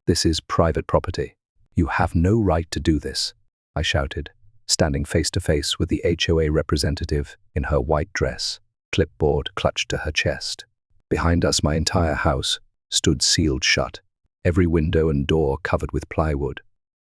This is private property. You have no right to do this, I shouted, standing face to face with the HOA representative in her white dress, clipboard clutched to her chest. Behind us, my entire house stood sealed shut, every window and door covered with plywood.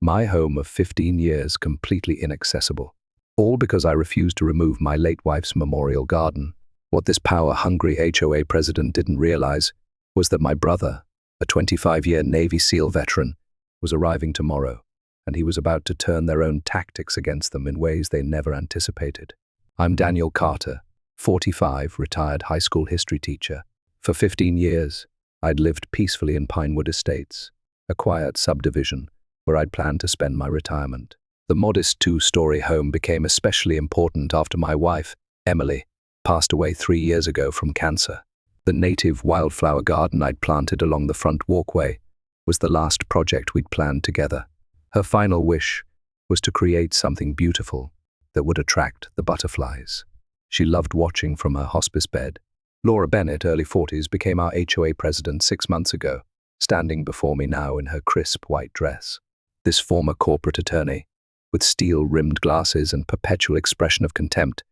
My home of 15 years completely inaccessible. All because I refused to remove my late wife's memorial garden. What this power-hungry HOA president didn't realize was that my brother, a 25-year Navy SEAL veteran, was arriving tomorrow, and he was about to turn their own tactics against them in ways they never anticipated. I'm Daniel Carter, 45, retired high school history teacher. For 15 years, I'd lived peacefully in Pinewood Estates, a quiet subdivision where I'd planned to spend my retirement. The modest two-story home became especially important after my wife, Emily, passed away 3 years ago from cancer. The native wildflower garden I'd planted along the front walkway was the last project we'd planned together. Her final wish was to create something beautiful that would attract the butterflies. She loved watching from her hospice bed. Laura Bennett, early 40s, became our HOA president 6 months ago, standing before me now in her crisp white dress. This former corporate attorney, with steel-rimmed glasses and perpetual expression of contempt,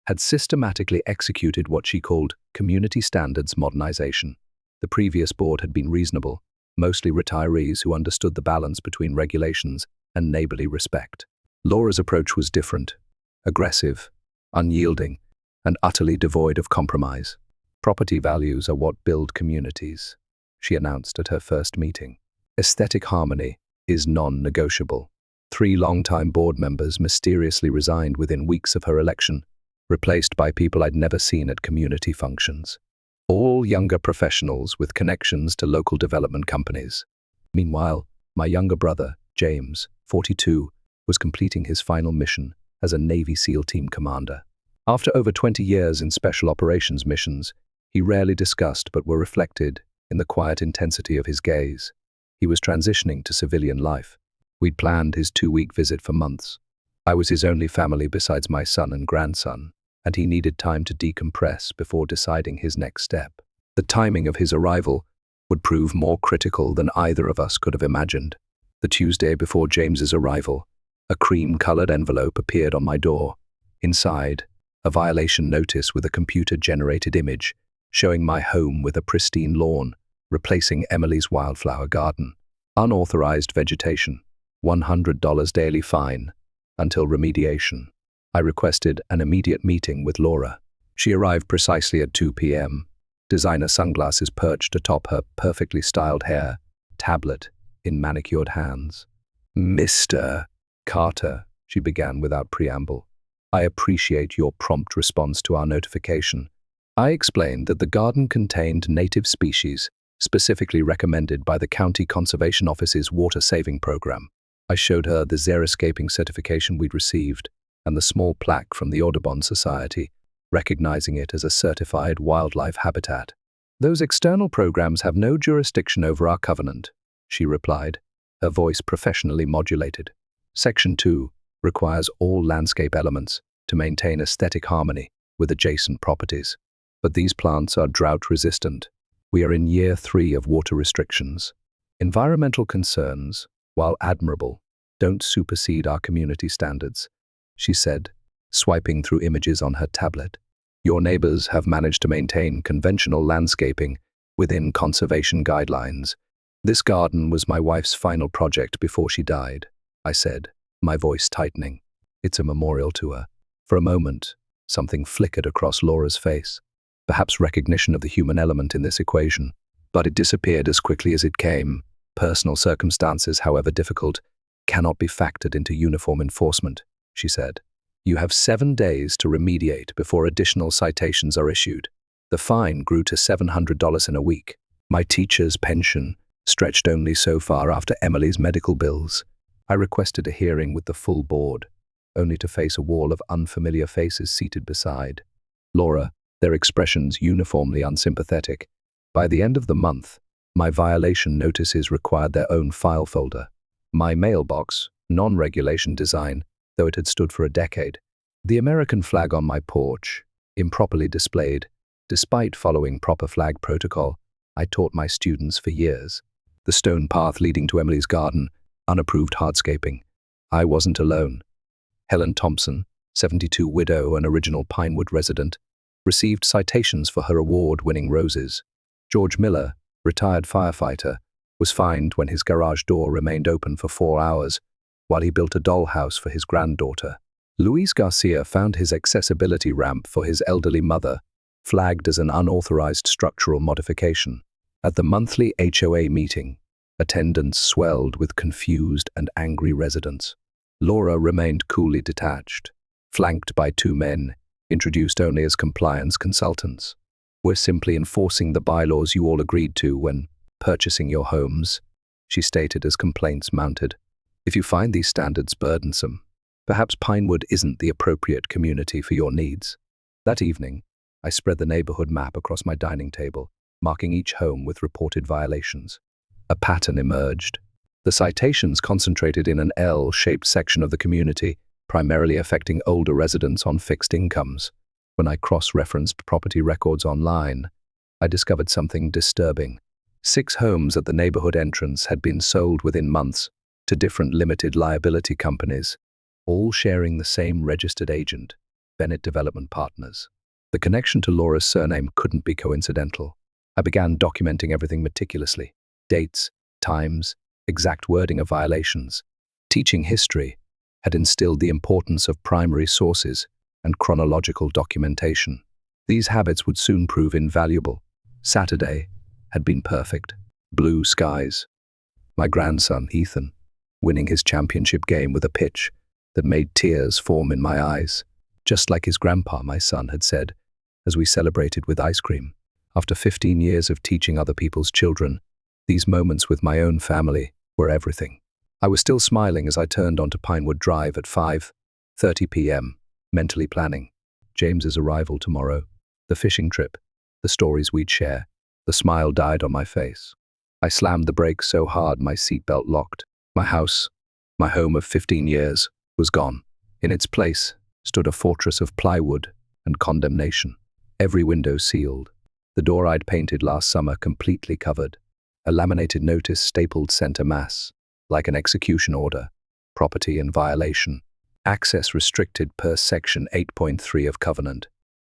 had systematically executed what she called community standards modernization. The previous board had been reasonable, mostly retirees who understood the balance between regulations and neighborly respect. Laura's approach was different, aggressive, unyielding, and utterly devoid of compromise. Property values are what build communities, she announced at her first meeting. Aesthetic harmony is non-negotiable. 3 longtime board members mysteriously resigned within weeks of her election, replaced by people I'd never seen at community functions. All younger professionals with connections to local development companies. Meanwhile, my younger brother, James, 42, was completing his final mission as a Navy SEAL team commander. After over 20 years in special operations missions, he rarely discussed but were reflected in the quiet intensity of his gaze. He was transitioning to civilian life. We'd planned his 2-week visit for months. I was his only family besides my son and grandson, and he needed time to decompress before deciding his next step. The timing of his arrival would prove more critical than either of us could have imagined. The Tuesday before James's arrival, a cream-colored envelope appeared on my door. Inside, a violation notice with a computer-generated image showing my home with a pristine lawn, replacing Emily's wildflower garden. Unauthorized vegetation, $100 daily fine, until remediation. I requested an immediate meeting with Laura. She arrived precisely at 2 p.m., designer sunglasses perched atop her perfectly styled hair, tablet in manicured hands. "Mr. Carter," she began without preamble, "I appreciate your prompt response to our notification." I explained that the garden contained native species specifically recommended by the County Conservation Office's water-saving program. I showed her the xeriscaping certification we'd received and the small plaque from the Audubon Society, recognizing it as a certified wildlife habitat. "Those external programs have no jurisdiction over our covenant," she replied, her voice professionally modulated. "Section 2 requires all landscape elements to maintain aesthetic harmony with adjacent properties. But these plants are drought-resistant. We are in year 3 of water restrictions. Environmental concerns, while admirable, don't supersede our community standards," she said, swiping through images on her tablet. "Your neighbors have managed to maintain conventional landscaping within conservation guidelines. This garden was my wife's final project before she died," I said, my voice tightening. "It's a memorial to her." For a moment, something flickered across Laura's face. Perhaps recognition of the human element in this equation, but it disappeared as quickly as it came. "Personal circumstances, however difficult, cannot be factored into uniform enforcement," she said. "You have 7 days to remediate before additional citations are issued." The fine grew to $700 in a week. My teacher's pension stretched only so far after Emily's medical bills. I requested a hearing with the full board, only to face a wall of unfamiliar faces seated beside. Laura, their expressions uniformly unsympathetic. By the end of the month, my violation notices required their own file folder. My mailbox, non-regulation design, though it had stood for a decade. The American flag on my porch, improperly displayed, despite following proper flag protocol I taught my students for years. The stone path leading to Emily's garden, unapproved hardscaping. I wasn't alone. Helen Thompson, 72 widow and original Pinewood resident, received citations for her award-winning roses. George Miller, retired firefighter, was fined when his garage door remained open for 4 hours while he built a dollhouse for his granddaughter. Luis Garcia found his accessibility ramp for his elderly mother flagged as an unauthorized structural modification. At the monthly HOA meeting, attendance swelled with confused and angry residents. Laura remained coolly detached, flanked by 2 men, introduced only as compliance consultants. "We're simply enforcing the bylaws you all agreed to when purchasing your homes," she stated as complaints mounted. "If you find these standards burdensome, perhaps Pinewood isn't the appropriate community for your needs." That evening, I spread the neighborhood map across my dining table, marking each home with reported violations. A pattern emerged. The citations concentrated in an L-shaped section of the community, primarily affecting older residents on fixed incomes. When I cross-referenced property records online, I discovered something disturbing. 6 homes at the neighborhood entrance had been sold within months to different limited liability companies, all sharing the same registered agent, Bennett Development Partners. The connection to Laura's surname couldn't be coincidental. I began documenting everything meticulously: dates, times, exact wording of violations. Teaching history had instilled the importance of primary sources and chronological documentation. These habits would soon prove invaluable. Saturday had been perfect. Blue skies. My grandson, Ethan, winning his championship game with a pitch that made tears form in my eyes, just like his grandpa, my son, had said, as we celebrated with ice cream. After 15 years of teaching other people's children, these moments with my own family were everything. I was still smiling as I turned onto Pinewood Drive at 5:30 p.m., mentally planning James's arrival tomorrow, the fishing trip, the stories we'd share. The smile died on my face. I slammed the brakes so hard my seatbelt locked. My house, my home of 15 years, was gone. In its place stood a fortress of plywood and condemnation. Every window sealed. The door I'd painted last summer completely covered. A laminated notice stapled center mass, like an execution order. Property in violation. Access restricted per Section 8.3 of Covenant.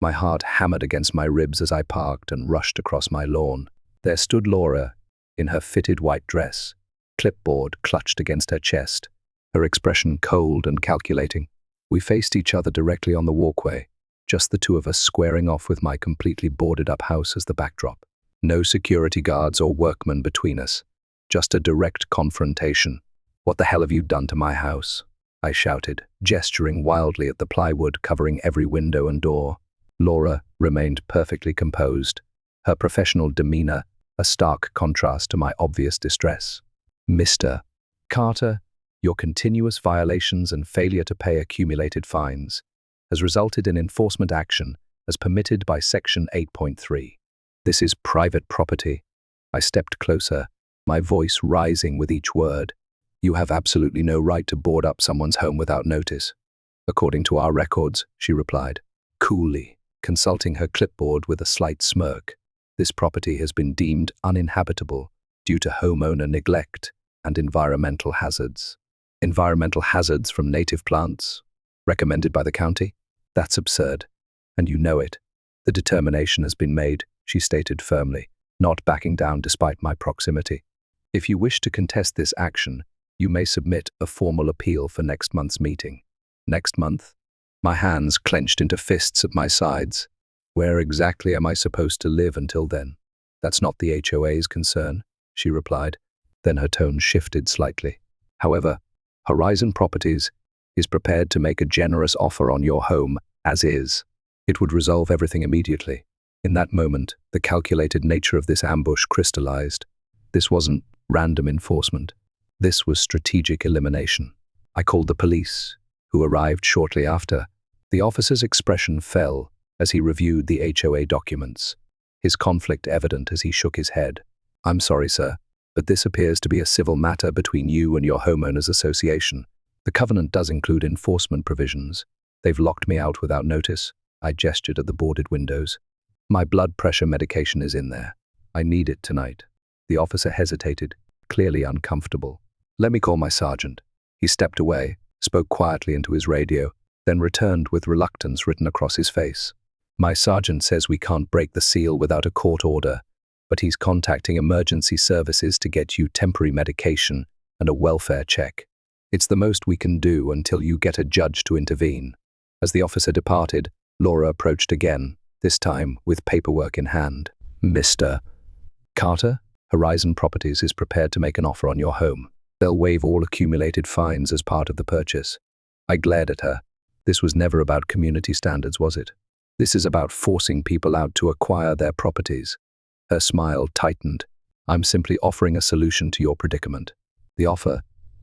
My heart hammered against my ribs as I parked and rushed across my lawn. There stood Laura, in her fitted white dress, clipboard clutched against her chest, her expression cold and calculating. We faced each other directly on the walkway, just the 2 of us squaring off with my completely boarded-up house as the backdrop. No security guards or workmen between us, just a direct confrontation. "What the hell have you done to my house?" I shouted, gesturing wildly at the plywood covering every window and door. Laura remained perfectly composed, her professional demeanor a stark contrast to my obvious distress. "Mr. Carter, your continuous violations and failure to pay accumulated fines has resulted in enforcement action as permitted by Section 8.3. This is private property." I stepped closer, my voice rising with each word. "You have absolutely no right to board up someone's home without notice." "According to our records," she replied, coolly, consulting her clipboard with a slight smirk. "This property has been deemed uninhabitable due to homeowner neglect and environmental hazards." "Environmental hazards from native plants? Recommended by the county? That's absurd. And you know it. The determination has been made," she stated firmly, not backing down despite my proximity. "If you wish to contest this action, you may submit a formal appeal for next month's meeting." "Next month?" My hands clenched into fists at my sides. "Where exactly am I supposed to live until then?" "That's not the HOA's concern," she replied. Then her tone shifted slightly. "However, Horizon Properties is prepared to make a generous offer on your home as is. It would resolve everything immediately." In that moment, the calculated nature of this ambush crystallized. This wasn't random enforcement. This was strategic elimination. I called the police, who arrived shortly after. The officer's expression fell as he reviewed the HOA documents, his conflict evident as he shook his head. "I'm sorry, sir, but this appears to be a civil matter between you and your homeowners association. The covenant does include enforcement provisions. They've locked me out without notice." I gestured at the boarded windows. "My blood pressure medication is in there. I need it tonight." The officer hesitated, clearly uncomfortable. "Let me call my sergeant." He stepped away, spoke quietly into his radio, then returned with reluctance written across his face. "My sergeant says we can't break the seal without a court order, but he's contacting emergency services to get you temporary medication and a welfare check. It's the most we can do until you get a judge to intervene." As the officer departed, Laura approached again, this time with paperwork in hand. "Mr. Carter, Horizon Properties is prepared to make an offer on your home. They'll waive all accumulated fines as part of the purchase." I glared at her. This was never about community standards, was it? This is about forcing people out to acquire their properties. Her smile tightened. "I'm simply offering a solution to your predicament. The offer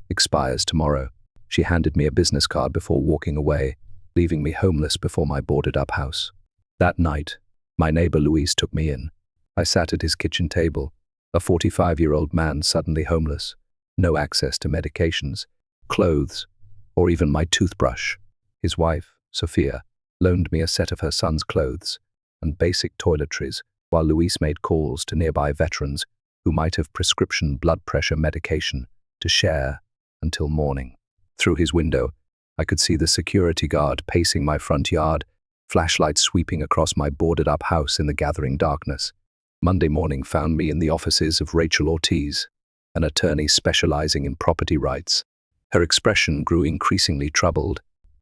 expires tomorrow." She handed me a business card before walking away, leaving me homeless before my boarded-up house. That night, my neighbor Luis took me in. I sat at his kitchen table, a 45-year-old man suddenly homeless, no access to medications, clothes, or even my toothbrush. His wife, Sophia, loaned me a set of her son's clothes and basic toiletries, while Luis made calls to nearby veterans who might have prescription blood pressure medication to share until morning. Through his window, I could see the security guard pacing my front yard, flashlights sweeping across my boarded-up house in the gathering darkness. Monday morning found me in the offices of Rachel Ortiz, an attorney specializing in property rights. Her expression grew increasingly troubled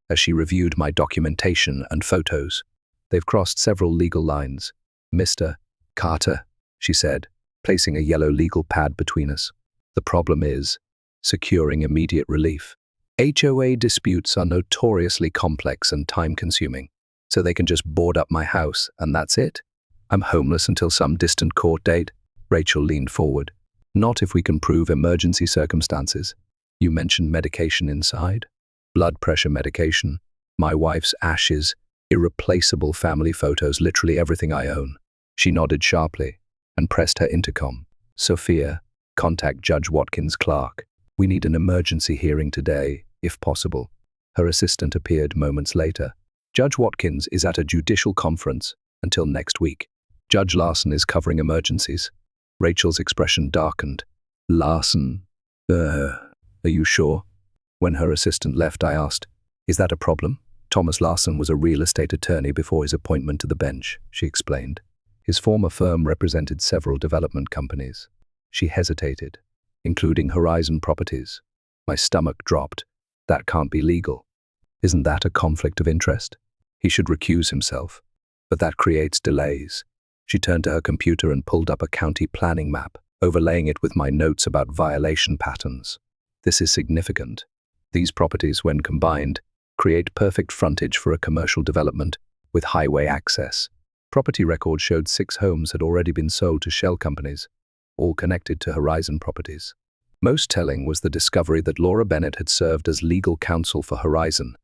as she reviewed my documentation and photos. "They've crossed several legal lines. Mr. Carter," she said, placing a yellow legal pad between us. "The problem is securing immediate relief. HOA disputes are notoriously complex and time-consuming, so they can just board up my house and that's it? I'm homeless until some distant court date." Rachel leaned forward. "Not if we can prove emergency circumstances. You mentioned medication inside? Blood pressure medication, my wife's ashes, irreplaceable family photos, literally everything I own." She nodded sharply and pressed her intercom. "Sophia, contact Judge Watkins Clark. We need an emergency hearing today, if possible." Her assistant appeared moments later. "Judge Watkins is at a judicial conference until next week. Judge Larson is covering emergencies." Rachel's expression darkened. "Larson? Are you sure?" When her assistant left, I asked, "Is that a problem?" "Thomas Larson was a real estate attorney before his appointment to the bench," she explained. "His former firm represented several development companies." She hesitated, "Including Horizon Properties." My stomach dropped. "That can't be legal." "Isn't that a conflict of interest? He should recuse himself." "But that creates delays." She turned to her computer and pulled up a county planning map, overlaying it with my notes about violation patterns. "This is significant. These properties, when combined, create perfect frontage for a commercial development with highway access." Property records showed 6 homes had already been sold to shell companies, all connected to Horizon Properties. Most telling was the discovery that Laura Bennett had served as legal counsel for Horizon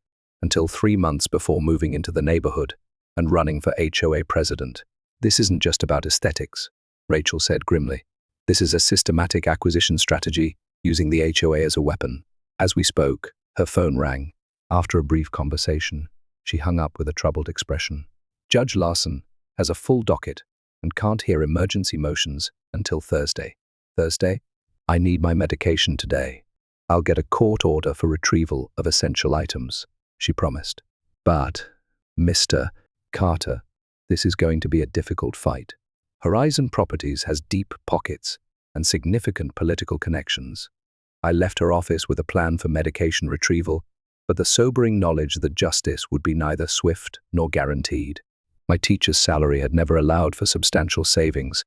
until 3 months before moving into the neighborhood and running for HOA president. "This isn't just about aesthetics," Rachel said grimly. "This is a systematic acquisition strategy using the HOA as a weapon." As we spoke, her phone rang. After a brief conversation, she hung up with a troubled expression. "Judge Larson has a full docket and can't hear emergency motions until Thursday." "Thursday? I need my medication today. I'll get a court order for retrieval of essential items," she promised. "But, Mr. Carter, this is going to be a difficult fight. Horizon Properties has deep pockets and significant political connections." I left her office with a plan for medication retrieval, but the sobering knowledge that justice would be neither swift nor guaranteed. My teacher's salary had never allowed for substantial savings,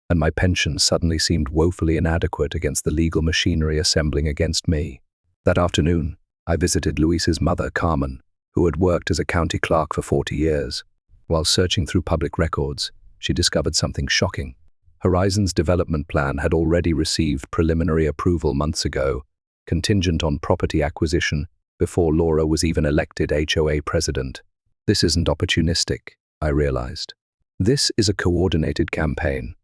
and my pension suddenly seemed woefully inadequate against the legal machinery assembling against me. That afternoon, I visited Luis's mother, Carmen, who had worked as a county clerk for 40 years. While searching through public records, she discovered something shocking. Horizon's development plan had already received preliminary approval months ago, contingent on property acquisition, before Laura was even elected HOA president. This isn't opportunistic, I realized. This is a coordinated campaign.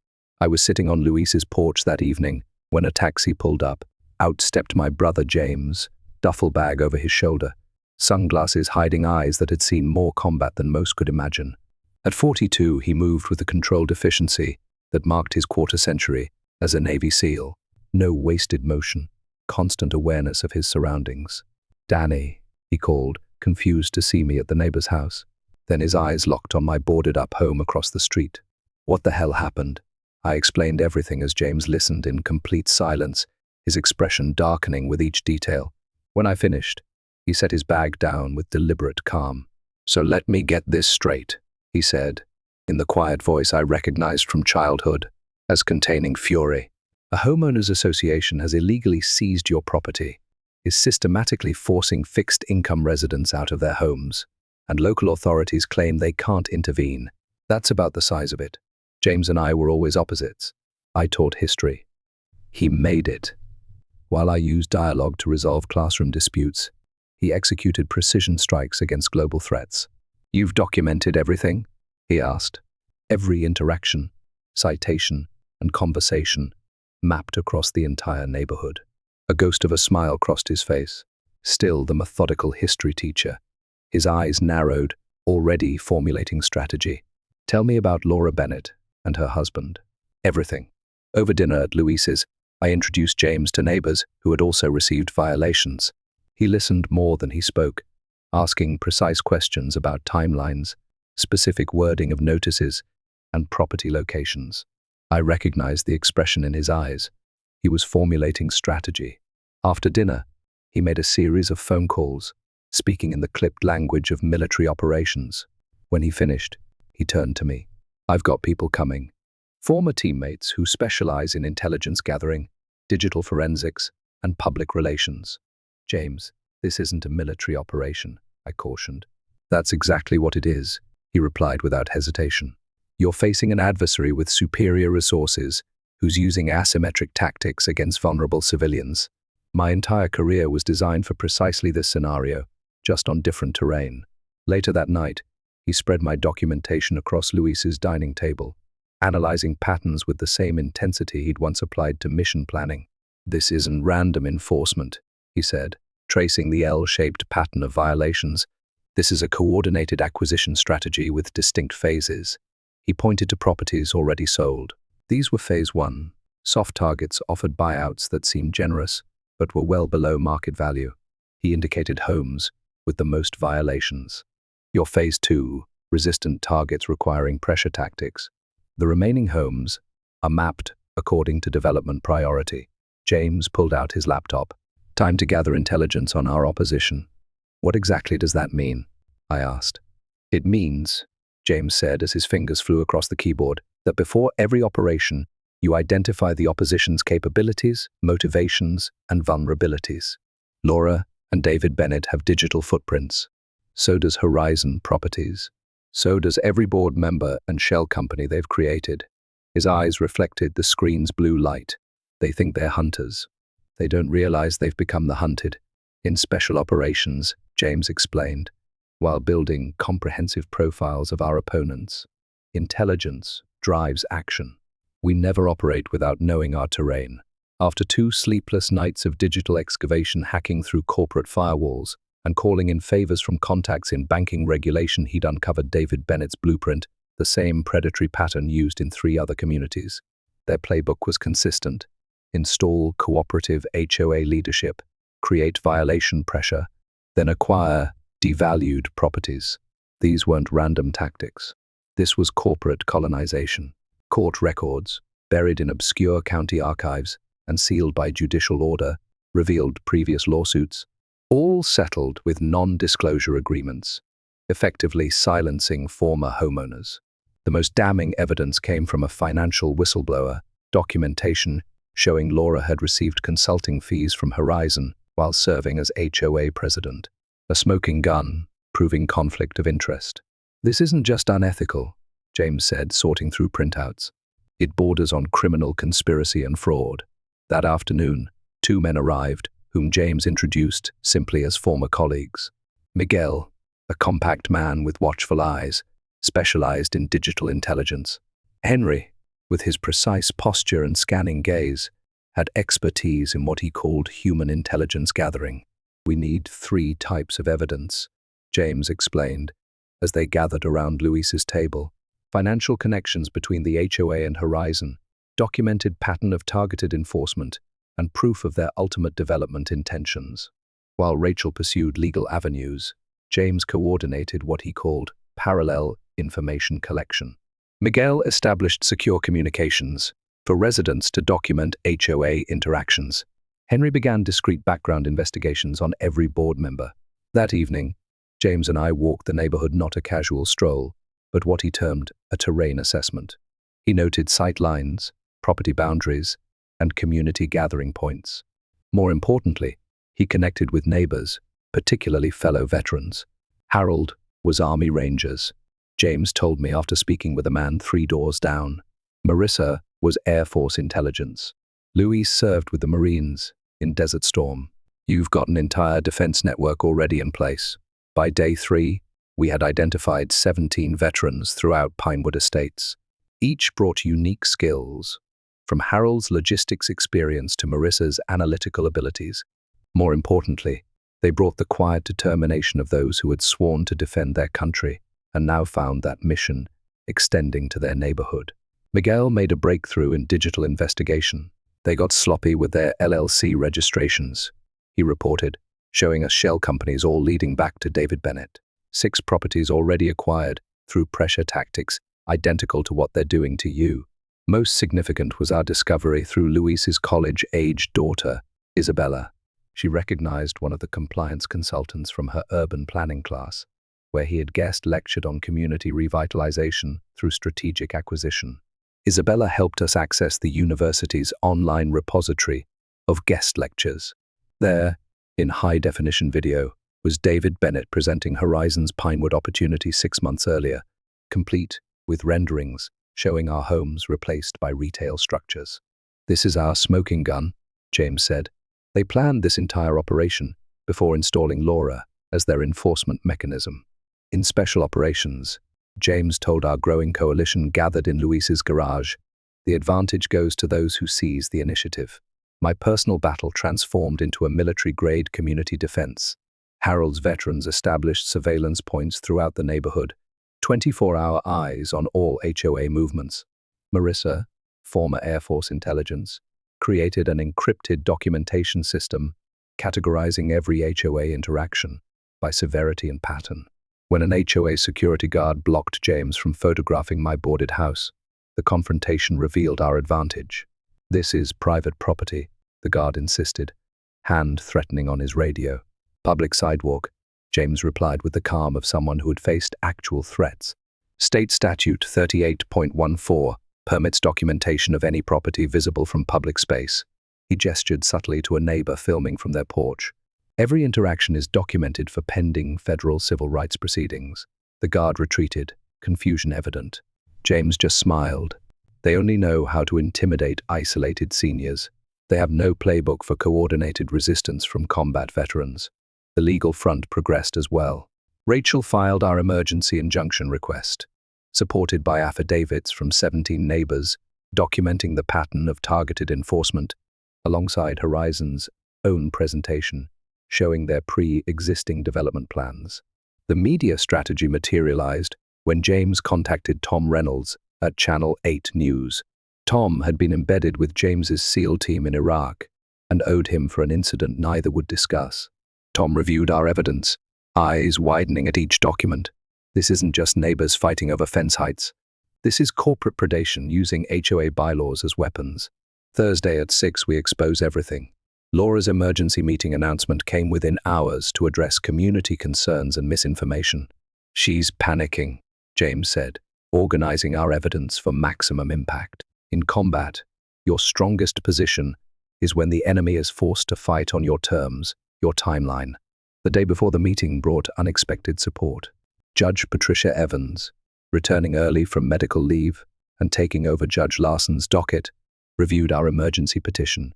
I was sitting on Luis's porch that evening when a taxi pulled up. Out stepped my brother James, duffel bag over his shoulder, sunglasses hiding eyes that had seen more combat than most could imagine. At 42, he moved with the controlled efficiency that marked his quarter century as a Navy SEAL. No wasted motion, constant awareness of his surroundings. "Danny," he called, confused to see me at the neighbor's house. Then his eyes locked on my boarded-up home across the street. "What the hell happened?" I explained everything as James listened in complete silence, his expression darkening with each detail. When I finished, he set his bag down with deliberate calm. "So let me get this straight," he said, in the quiet voice I recognized from childhood as containing fury. "A homeowners association has illegally seized your property, is systematically forcing fixed-income residents out of their homes, and local authorities claim they can't intervene. That's about the size of it. James and I were always opposites. I taught history. He made it. While I used dialogue to resolve classroom disputes, he executed precision strikes against global threats. You've documented everything?" he asked. Every interaction, citation, and conversation mapped across the entire neighborhood. A ghost of a smile crossed his face. Still the methodical history teacher. His eyes narrowed, already formulating strategy. "Tell me about Laura Bennett and her husband." "Everything." Over dinner at Luis's, I introduced James to neighbors who had also received violations. He listened more than he spoke, asking precise questions about timelines, specific wording of notices, and property locations. I recognized the expression in his eyes. He was formulating strategy. After dinner, he made a series of phone calls, speaking in the clipped language of military operations. When he finished, he turned to me. "I've got people coming. Former teammates who specialize in intelligence gathering, digital forensics, and public relations." "James, this isn't a military operation," I cautioned. "That's exactly what it is," he replied without hesitation. "You're facing an adversary with superior resources who's using asymmetric tactics against vulnerable civilians. My entire career was designed for precisely this scenario, just on different terrain." Later that night, he spread my documentation across Luis's dining table, analyzing patterns with the same intensity he'd once applied to mission planning. "This isn't random enforcement," he said, tracing the L-shaped pattern of violations. "This is a coordinated acquisition strategy with distinct phases." He pointed to properties already sold. These were Phase 1, soft targets offered buyouts that seemed generous, but were well below market value. He indicated homes with the most violations. "Your Phase 2, resistant targets requiring pressure tactics. The remaining homes are mapped according to development priority." James pulled out his laptop. "Time to gather intelligence on our opposition." "What exactly does that mean?" I asked. "It means," James said as his fingers flew across the keyboard, "that before every operation, you identify the opposition's capabilities, motivations, and vulnerabilities. Laura and David Bennett have digital footprints. So does Horizon Properties. So does every board member and shell company they've created." His eyes reflected the screen's blue light. "They think they're hunters. They don't realize they've become the hunted." "In special operations," James explained, "while building comprehensive profiles of our opponents, intelligence drives action. We never operate without knowing our terrain." After 2 sleepless nights of digital excavation, hacking through corporate firewalls, and calling in favors from contacts in banking regulation, he'd uncovered David Bennett's blueprint, the same predatory pattern used in 3 other communities. Their playbook was consistent: install cooperative HOA leadership, create violation pressure, then acquire devalued properties. These weren't random tactics. This was corporate colonization. Court records, buried in obscure county archives and sealed by judicial order, revealed previous lawsuits, all settled with non-disclosure agreements, effectively silencing former homeowners. The most damning evidence came from a financial whistleblower, documentation showing Laura had received consulting fees from Horizon while serving as HOA president. A smoking gun, proving conflict of interest. "This isn't just unethical," James said, sorting through printouts. "It borders on criminal conspiracy and fraud." That afternoon, 2 men arrived, whom James introduced simply as former colleagues. Miguel, a compact man with watchful eyes, specialized in digital intelligence. Henry, with his precise posture and scanning gaze, had expertise in what he called human intelligence gathering. "We need 3 types of evidence," James explained, as they gathered around Luis's table. "Financial connections between the HOA and Horizon, documented pattern of targeted enforcement, and proof of their ultimate development intentions. While Rachel pursued legal avenues, James coordinated what he called parallel information collection. Miguel established secure communications for residents to document HOA interactions. Henry began discreet background investigations on every board member. That evening, James and I walked the neighborhood, not a casual stroll, but what he termed a terrain assessment. He noted sight lines, property boundaries, and community gathering points. More importantly, he connected with neighbors, particularly fellow veterans. Harold was Army Rangers, James told me after speaking with a man 3 doors down. Marissa was Air Force intelligence. Louise served with the Marines in Desert Storm. You've got an entire defense network already in place. By day 3, we had identified 17 veterans throughout Pinewood Estates. Each brought unique skills, from Harold's logistics experience to Marissa's analytical abilities. More importantly, they brought the quiet determination of those who had sworn to defend their country and now found that mission extending to their neighborhood. Miguel made a breakthrough in digital investigation. They got sloppy with their LLC registrations, he reported, showing us shell companies all leading back to David Bennett. 6 properties already acquired through pressure tactics identical to what they're doing to you. Most significant was our discovery through Luis's college-aged daughter, Isabella. She recognized one of the compliance consultants from her urban planning class, where he had guest lectured on community revitalization through strategic acquisition. Isabella helped us access the university's online repository of guest lectures. There, in high-definition video, was David Bennett presenting Horizon's Pinewood opportunity 6 months earlier, complete with renderings showing our homes replaced by retail structures. "This is our smoking gun," James said. They planned this entire operation before installing Laura as their enforcement mechanism. In special operations, James told our growing coalition gathered in Luis's garage, "The advantage goes to those who seize the initiative." My personal battle transformed into a military-grade community defense. Harold's veterans established surveillance points throughout the neighborhood, 24-hour eyes on all HOA movements. Marissa, former Air Force intelligence, created an encrypted documentation system categorizing every HOA interaction by severity and pattern. When an HOA security guard blocked James from photographing my boarded house, the confrontation revealed our advantage. "This is private property," the guard insisted, hand threatening on his radio. "Public sidewalk," James replied with the calm of someone who had faced actual threats. "State Statute 38.14 permits documentation of any property visible from public space." He gestured subtly to a neighbor filming from their porch. "Every interaction is documented for pending federal civil rights proceedings." The guard retreated, confusion evident. James just smiled. "They only know how to intimidate isolated seniors. They have no playbook for coordinated resistance from combat veterans." The legal front progressed as well. Rachel filed our emergency injunction request, supported by affidavits from 17 neighbors documenting the pattern of targeted enforcement, alongside Horizon's own presentation showing their pre-existing development plans. The media strategy materialized when James contacted Tom Reynolds at Channel 8 News. Tom had been embedded with James's SEAL team in Iraq and owed him for an incident neither would discuss. Tom reviewed our evidence, eyes widening at each document. "This isn't just neighbors fighting over fence heights. This is corporate predation using HOA bylaws as weapons." Thursday at 6 we expose everything. Laura's emergency meeting announcement came within hours to address community concerns and misinformation. "She's panicking," James said, organizing our evidence for maximum impact. In combat, your strongest position is when the enemy is forced to fight on your terms, your timeline. The day before the meeting brought unexpected support. Judge Patricia Evans, returning early from medical leave and taking over Judge Larson's docket, reviewed our emergency petition.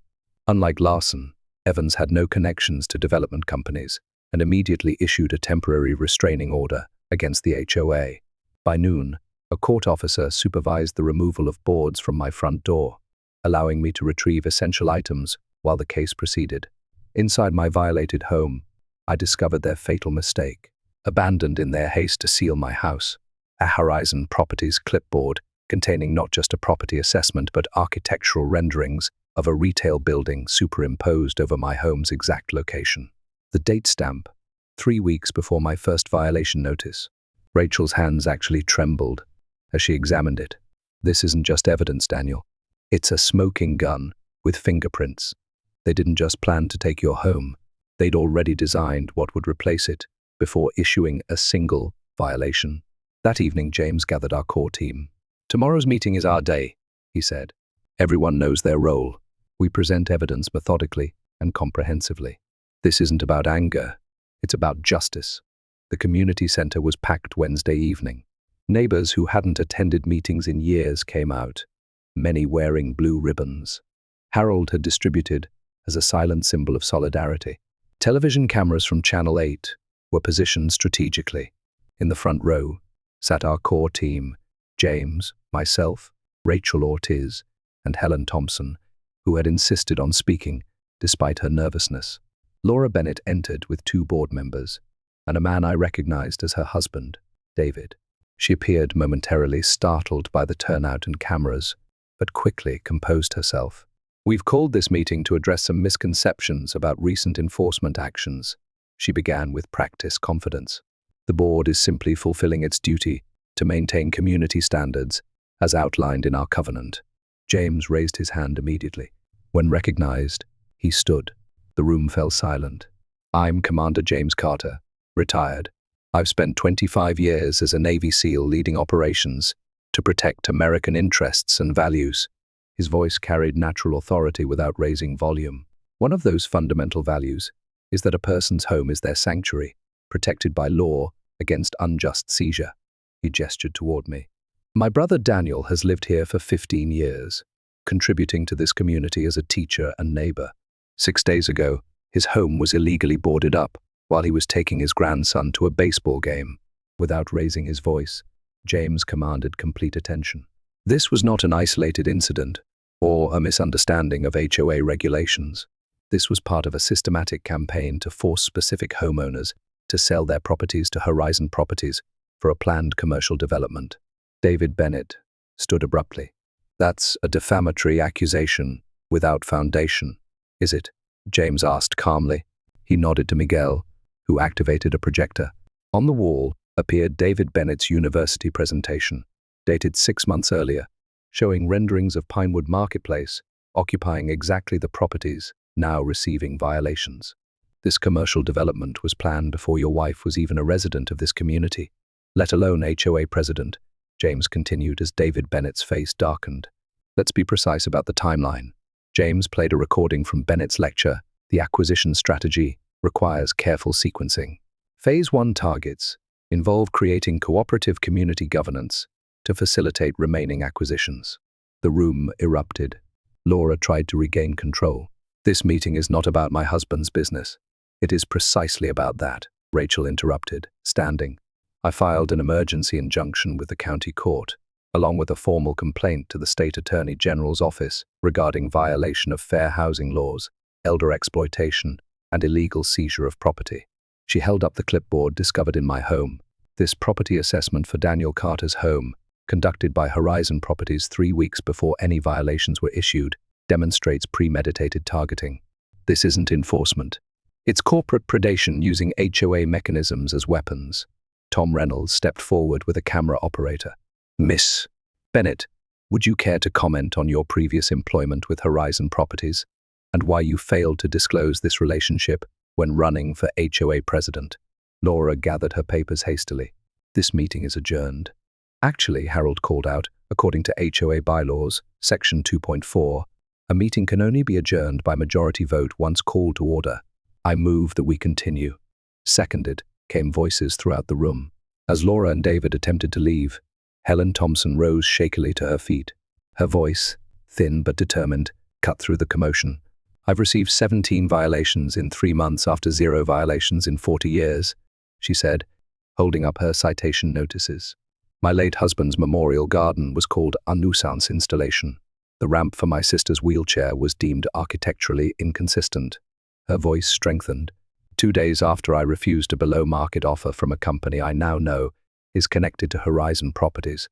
Unlike Larson, Evans had no connections to development companies and immediately issued a temporary restraining order against the HOA. By noon, a court officer supervised the removal of boards from my front door, allowing me to retrieve essential items while the case proceeded. Inside my violated home, I discovered their fatal mistake. Abandoned in their haste to seal my house, a Horizon Properties clipboard containing not just a property assessment but architectural renderings of a retail building superimposed over my home's exact location. The date stamp, 3 weeks before my first violation notice. Rachel's hands actually trembled as she examined it. This isn't just evidence, Daniel. It's a smoking gun with fingerprints. They didn't just plan to take your home. They'd already designed what would replace it before issuing a single violation. That evening, James gathered our core team. "Tomorrow's meeting is our day," he said. "Everyone knows their role. We present evidence methodically and comprehensively. This isn't about anger. It's about justice." The community center was packed Wednesday evening. Neighbors who hadn't attended meetings in years came out, many wearing blue ribbons. Harold had distributed as a silent symbol of solidarity. Television cameras from Channel 8 were positioned strategically. In the front row sat our core team, James, myself, Rachel Ortiz, and Helen Thompson, who had insisted on speaking despite her nervousness. Laura Bennett entered with 2 board members, and a man I recognized as her husband, David. She appeared momentarily startled by the turnout and cameras, but quickly composed herself. "We've called this meeting to address some misconceptions about recent enforcement actions," she began with practiced confidence. "The board is simply fulfilling its duty to maintain community standards as outlined in our covenant." James raised his hand immediately. When recognized, he stood. The room fell silent. "I'm Commander James Carter, retired. I've spent 25 years as a Navy SEAL leading operations to protect American interests and values." His voice carried natural authority without raising volume. "One of those fundamental values is that a person's home is their sanctuary, protected by law against unjust seizure." He gestured toward me. "My brother Daniel has lived here for 15 years, contributing to this community as a teacher and neighbor. 6 days ago, his home was illegally boarded up while he was taking his grandson to a baseball game." Without raising his voice, James commanded complete attention. This was not an isolated incident or a misunderstanding of HOA regulations. This was part of a systematic campaign to force specific homeowners to sell their properties to Horizon Properties for a planned commercial development. David Bennett stood abruptly. "That's a defamatory accusation without foundation, is it?" James asked calmly. He nodded to Miguel, who activated a projector. On the wall appeared David Bennett's university presentation, dated 6 months earlier, showing renderings of Pinewood Marketplace occupying exactly the properties now receiving violations. "This commercial development was planned before your wife was even a resident of this community, let alone HOA president," James continued as David Bennett's face darkened. "Let's be precise about the timeline." James played a recording from Bennett's lecture, "The Acquisition Strategy Requires Careful Sequencing." Phase 1 targets involve creating cooperative community governance to facilitate remaining acquisitions. The room erupted. Laura tried to regain control. "This meeting is not about my husband's business. It is precisely about that," Rachel interrupted, standing. "I filed an emergency injunction with the county court, along with a formal complaint to the state attorney general's office regarding violation of fair housing laws, elder exploitation, and illegal seizure of property." She held up the clipboard discovered in my home. "This property assessment for Daniel Carter's home, conducted by Horizon Properties 3 weeks before any violations were issued, demonstrates premeditated targeting. This isn't enforcement. It's corporate predation using HOA mechanisms as weapons." Tom Reynolds stepped forward with a camera operator. "Miss Bennett, would you care to comment on your previous employment with Horizon Properties and why you failed to disclose this relationship when running for HOA president?" Laura gathered her papers hastily. "This meeting is adjourned." "Actually," Harold called out, "according to HOA bylaws, Section 2.4, a meeting can only be adjourned by majority vote once called to order. I move that we continue." "Seconded," came voices throughout the room. As Laura and David attempted to leave, Helen Thompson rose shakily to her feet. Her voice, thin but determined, cut through the commotion. "I've received 17 violations in 3 months after 0 violations in 40 years, she said, holding up her citation notices. "My late husband's memorial garden was called a nuisance installation. The ramp for my sister's wheelchair was deemed architecturally inconsistent." Her voice strengthened. 2 days after I refused a below-market offer from a company I now know is connected to Horizon Properties,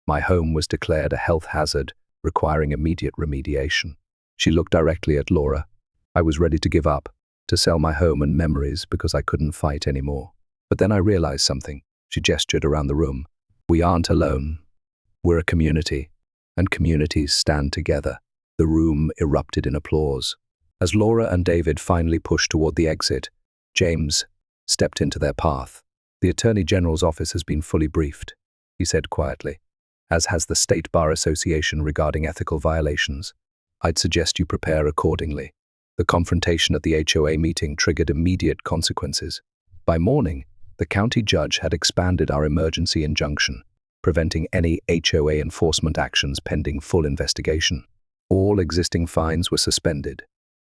my home was declared a health hazard requiring immediate remediation. She looked directly at Laura. I was ready to give up, to sell my home and memories because I couldn't fight anymore. But then I realized something. She gestured around the room. We aren't alone. We're a community, and communities stand together. The room erupted in applause. As Laura and David finally pushed toward the exit, James stepped into their path. The Attorney General's office has been fully briefed, he said quietly, as has the State Bar Association regarding ethical violations. I'd suggest you prepare accordingly. The confrontation at the HOA meeting triggered immediate consequences. By morning, the county judge had expanded our emergency injunction, preventing any HOA enforcement actions pending full investigation. All existing fines were suspended,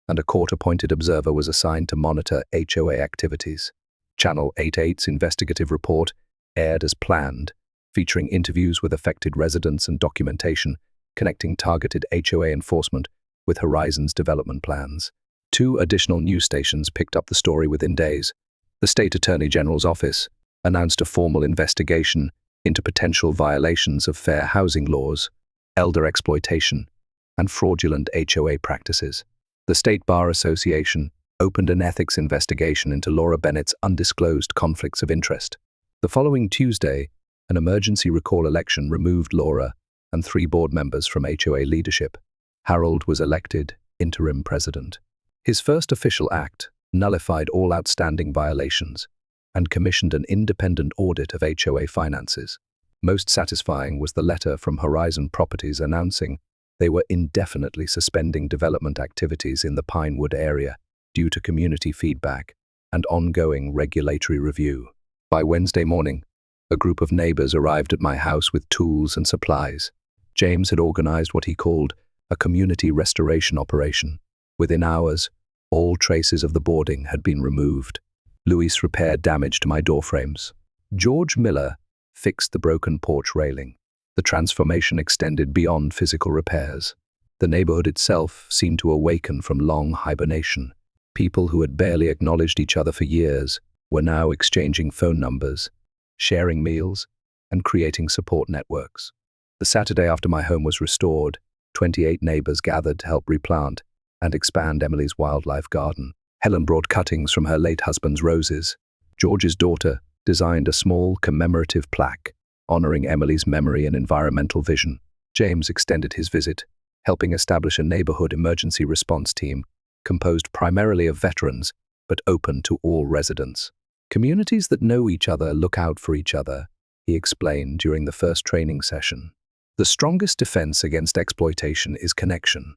and a court-appointed observer was assigned to monitor HOA activities. Channel 88's investigative report aired as planned, featuring interviews with affected residents and documentation connecting targeted HOA enforcement with Horizon's development plans. 2 additional news stations picked up the story within days. The State Attorney General's office announced a formal investigation into potential violations of fair housing laws, elder exploitation, and fraudulent HOA practices. The State Bar Association opened an ethics investigation into Laura Bennett's undisclosed conflicts of interest. The following Tuesday, an emergency recall election removed Laura and 3 board members from HOA leadership. Harold was elected interim president. His first official act nullified all outstanding violations and commissioned an independent audit of HOA finances. Most satisfying was the letter from Horizon Properties announcing they were indefinitely suspending development activities in the Pinewood area due to community feedback and ongoing regulatory review. By Wednesday morning, a group of neighbors arrived at my house with tools and supplies. James had organized what he called a community restoration operation. Within hours, all traces of the boarding had been removed. Luis repaired damage to my doorframes. George Miller fixed the broken porch railing. The transformation extended beyond physical repairs. The neighborhood itself seemed to awaken from long hibernation. People who had barely acknowledged each other for years were now exchanging phone numbers, sharing meals, and creating support networks. The Saturday after my home was restored, 28 neighbors gathered to help replant and expand Emily's wildlife garden. Helen brought cuttings from her late husband's roses. George's daughter designed a small commemorative plaque honoring Emily's memory and environmental vision. James extended his visit, helping establish a neighborhood emergency response team composed primarily of veterans, but open to all residents. Communities that know each other look out for each other, he explained during the first training session. The strongest defense against exploitation is connection.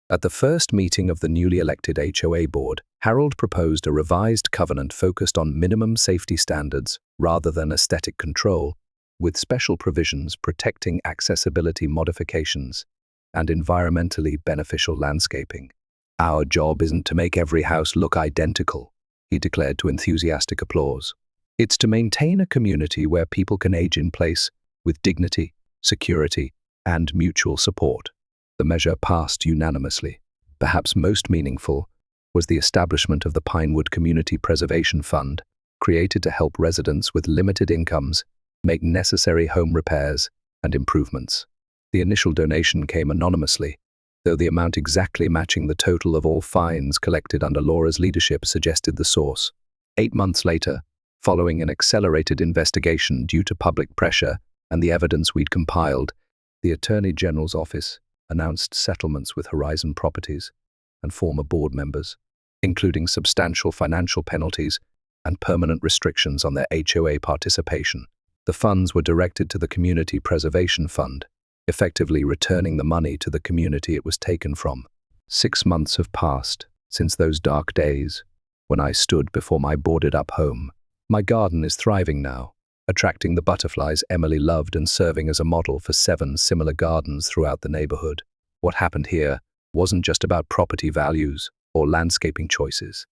At the first meeting of the newly elected HOA board, Harold proposed a revised covenant focused on minimum safety standards rather than aesthetic control, with special provisions protecting accessibility modifications and environmentally beneficial landscaping. Our job isn't to make every house look identical, he declared to enthusiastic applause. It's to maintain a community where people can age in place with dignity, security, and mutual support. The measure passed unanimously. Perhaps most meaningful was the establishment of the Pinewood Community Preservation Fund, created to help residents with limited incomes make necessary home repairs and improvements. The initial donation came anonymously, though the amount exactly matching the total of all fines collected under Laura's leadership suggested the source. 8 months later, following an accelerated investigation due to public pressure and the evidence we'd compiled, the Attorney General's office announced settlements with Horizon Properties and former board members, including substantial financial penalties and permanent restrictions on their HOA participation. The funds were directed to the Community Preservation Fund, effectively returning the money to the community it was taken from. 6 months have passed since those dark days when I stood before my boarded-up home. My garden is thriving now, attracting the butterflies Emily loved and serving as a model for 7 similar gardens throughout the neighborhood. What happened here wasn't just about property values or landscaping choices.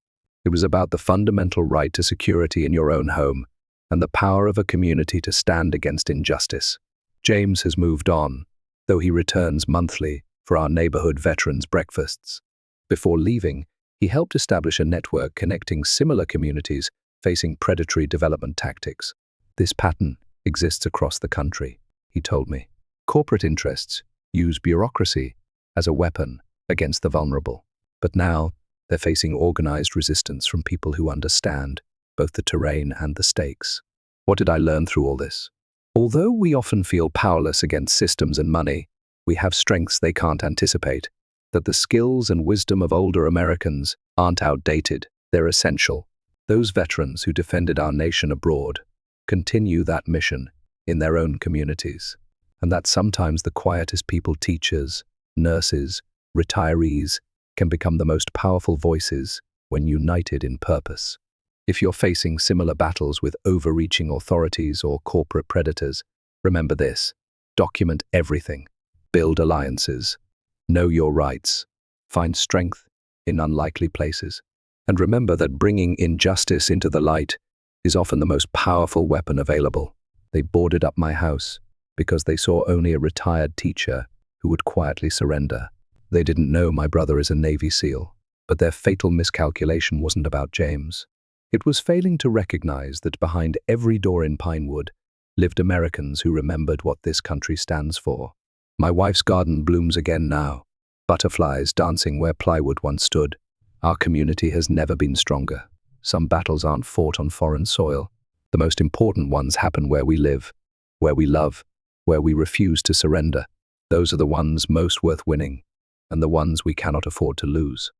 It was about the fundamental right to security in your own home and the power of a community to stand against injustice. James has moved on, though he returns monthly for our neighborhood veterans' breakfasts. Before leaving, he helped establish a network connecting similar communities facing predatory development tactics. This pattern exists across the country, he told me. Corporate interests use bureaucracy as a weapon against the vulnerable. But now, they're facing organized resistance from people who understand both the terrain and the stakes. What did I learn through all this? Although we often feel powerless against systems and money, we have strengths they can't anticipate. That the skills and wisdom of older Americans aren't outdated, they're essential. Those veterans who defended our nation abroad continue that mission in their own communities. And that sometimes the quietest people, teachers, nurses, retirees, can become the most powerful voices when united in purpose. If you're facing similar battles with overreaching authorities or corporate predators, remember this: document everything, build alliances, know your rights, find strength in unlikely places, and remember that bringing injustice into the light is often the most powerful weapon available. They boarded up my house because they saw only a retired teacher who would quietly surrender. They didn't know my brother is a Navy SEAL, but their fatal miscalculation wasn't about James. It was failing to recognize that behind every door in Pinewood lived Americans who remembered what this country stands for. My wife's garden blooms again now, butterflies dancing where plywood once stood. Our community has never been stronger. Some battles aren't fought on foreign soil. The most important ones happen where we live, where we love, where we refuse to surrender. Those are the ones most worth winning, and the ones we cannot afford to lose.